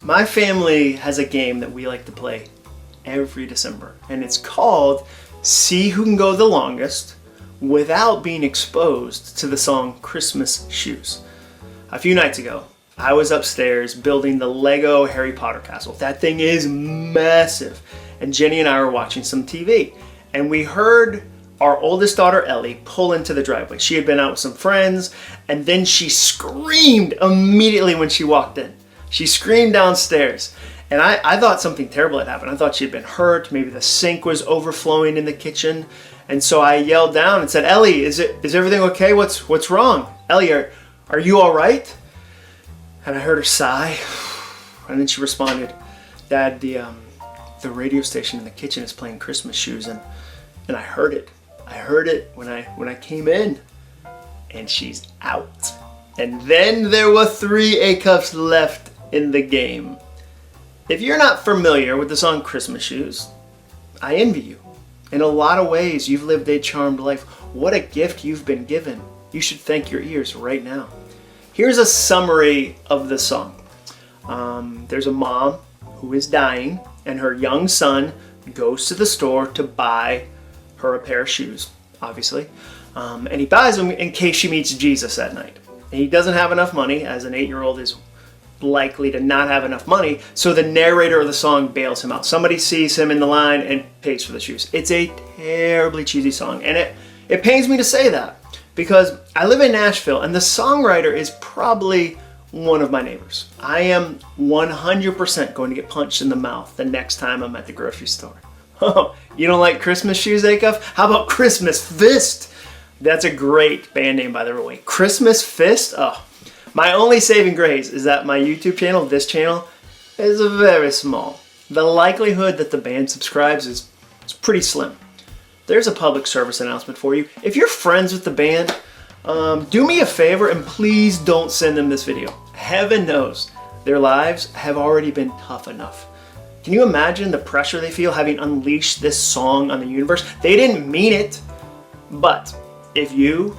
My family has a game that we like to play every December, and it's called See Who Can Go the Longest without being exposed to the song Christmas Shoes. A few nights ago, I was upstairs building the Lego Harry Potter castle. That thing is massive. And Jenny and I were watching some TV, and we heard our oldest daughter Ellie pull into the driveway. She had been out with some friends, and then she screamed immediately when she walked in. She screamed downstairs, and I thought something terrible had happened. I thought she had been hurt. Maybe the sink was overflowing in the kitchen. And so I yelled down and said, Ellie, is everything okay? What's wrong? Ellie, are you all right? And I heard her sigh, and then she responded, Dad, the radio station in the kitchen is playing Christmas Shoes, and I heard it. I heard it when I came in, and she's out. And then there were 3 Acuffs left in the game. If you're not familiar with the song Christmas Shoes, I envy you. In a lot of ways, you've lived a charmed life. What a gift you've been given. You should thank your ears right now. Here's a summary of the song. There's a mom who is dying, and her young son goes to the store to buy her a pair of shoes, obviously. And he buys them in case she meets Jesus that night. And he doesn't have enough money, as an 8-year-old is likely to not have enough money, so the narrator of the song bails him out. Somebody sees him in the line and pays for the shoes. It's a terribly cheesy song, and it pains me to say that, because I live in Nashville, and the songwriter is probably one of my neighbors. I am 100% going to get punched in the mouth the next time I'm at the grocery store. Oh, you don't like Christmas Shoes, Acuff? How about Christmas Fist? That's a great band name, by the way. Christmas Fist? Oh, my only saving grace is that my YouTube channel, this channel, is very small. The likelihood that the band subscribes is pretty slim. There's a public service announcement for you. If you're friends with the band, do me a favor and please don't send them this video. Heaven knows their lives have already been tough enough. Can you imagine the pressure they feel having unleashed this song on the universe? They didn't mean it, but if you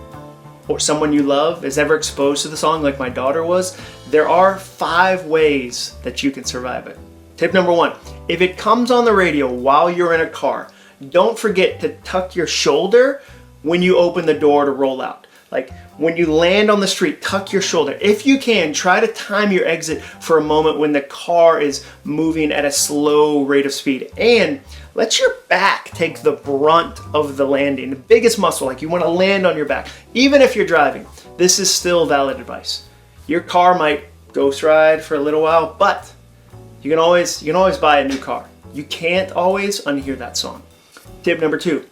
or someone you love is ever exposed to the song like my daughter was, there are 5 ways that you can survive it. Tip number 1, if it comes on the radio while you're in a car, don't forget to tuck your shoulder when you open the door to roll out. Like when you land on the street, tuck your shoulder. If you can, try to time your exit for a moment when the car is moving at a slow rate of speed. And let your back take the brunt of the landing. The biggest muscle, like you want to land on your back. Even if you're driving, this is still valid advice. Your car might ghost ride for a little while, but you can always buy a new car. You can't always unhear that song. Tip number 2,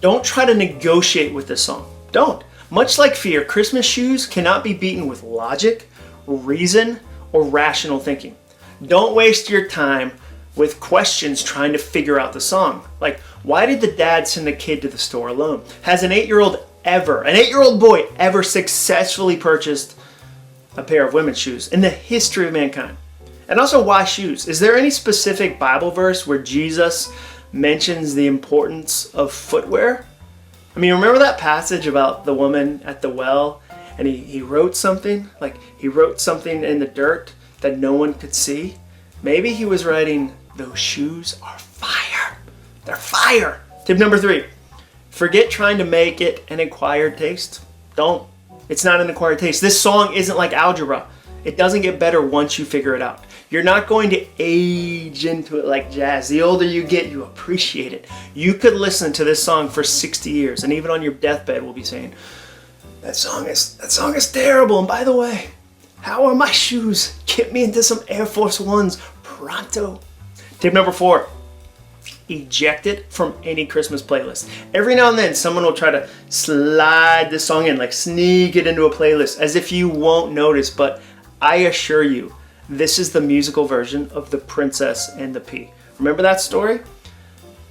don't try to negotiate with this song. Don't. Much like fear, Christmas Shoes cannot be beaten with logic, reason, or rational thinking. Don't waste your time with questions trying to figure out the song. Like, why did the dad send the kid to the store alone? Has an 8-year-old boy ever successfully purchased a pair of women's shoes in the history of mankind? And also, why shoes? Is there any specific Bible verse where Jesus mentions the importance of footwear? I mean, remember that passage about the woman at the well, and he wrote something? Like, he wrote something in the dirt that no one could see? Maybe he was writing, those shoes are fire. They're fire. Tip number 3, forget trying to make it an acquired taste. Don't. It's not an acquired taste. This song isn't like algebra. It doesn't get better once you figure it out. You're not going to age into it like jazz. The older you get, you appreciate it. You could listen to this song for 60 years, and even on your deathbed will be saying, that song is terrible. And by the way, how are my shoes? Get me into some Air Force Ones pronto. Tip number 4, eject it from any Christmas playlist. Every now and then, someone will try to slide this song in, like sneak it into a playlist, as if you won't notice, but I assure you, this is the musical version of The Princess and the Pea. Remember that story?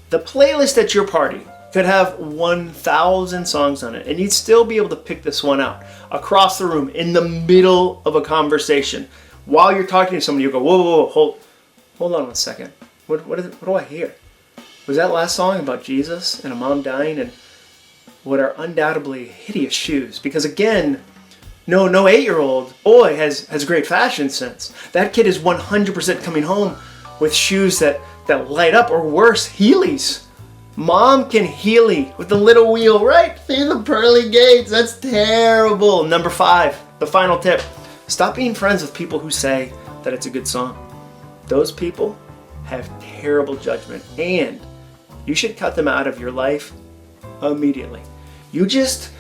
The playlist at your party could have 1,000 songs on it, and you'd still be able to pick this one out across the room in the middle of a conversation. While you're talking to somebody, you'll go, whoa, hold on one second. What do I hear? Was that last song about Jesus and a mom dying and what are undoubtedly hideous shoes? Because again, No 8-year-old boy has great fashion sense. That kid is 100% coming home with shoes that light up, or worse, Heelys. Mom can Heely with the little wheel right through the pearly gates. That's terrible. Number 5, the final tip. Stop being friends with people who say that it's a good song. Those people have terrible judgment, and you should cut them out of your life immediately. You just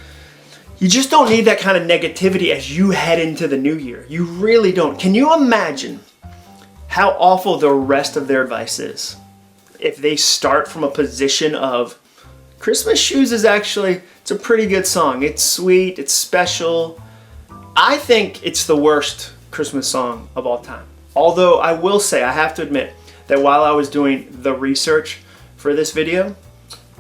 don't need that kind of negativity as you head into the new year. You really don't. Can you imagine how awful the rest of their advice is if they start from a position of Christmas Shoes is actually, it's a pretty good song. It's sweet, it's special. I think it's the worst Christmas song of all time. Although I will say, I have to admit that while I was doing the research for this video,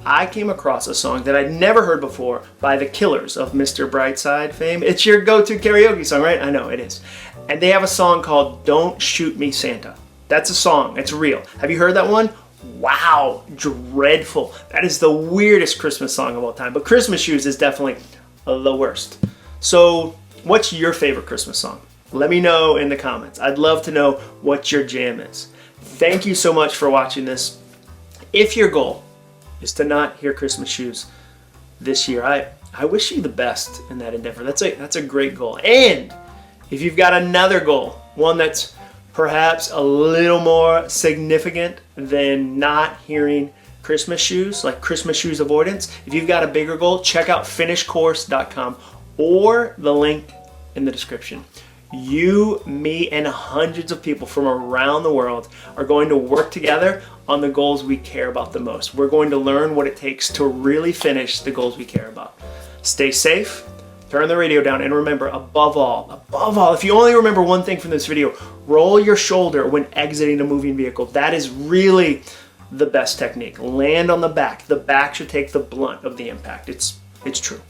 I came across a song that I'd never heard before by the Killers of Mr. Brightside fame. It's your go-to karaoke song, right? I know, it is. And they have a song called Don't Shoot Me Santa. That's a song, it's real. Have you heard that one? Wow, dreadful. That is the weirdest Christmas song of all time. But Christmas Shoes is definitely the worst. So what's your favorite Christmas song? Let me know in the comments. I'd love to know what your jam is. Thank you so much for watching this. If your goal is to not hear Christmas Shoes this year, I wish you the best in that endeavor. That's a great goal. And if you've got another goal, one that's perhaps a little more significant than not hearing Christmas Shoes, like Christmas Shoes avoidance, if you've got a bigger goal, check out finishcourse.com or the link in the description. You, me, and hundreds of people from around the world are going to work together on the goals we care about the most. We're going to learn what it takes to really finish the goals we care about. Stay safe, turn the radio down, and remember, above all, if you only remember one thing from this video, roll your shoulder when exiting a moving vehicle. That is really the best technique. Land on the back. The back should take the blunt of the impact. It's true.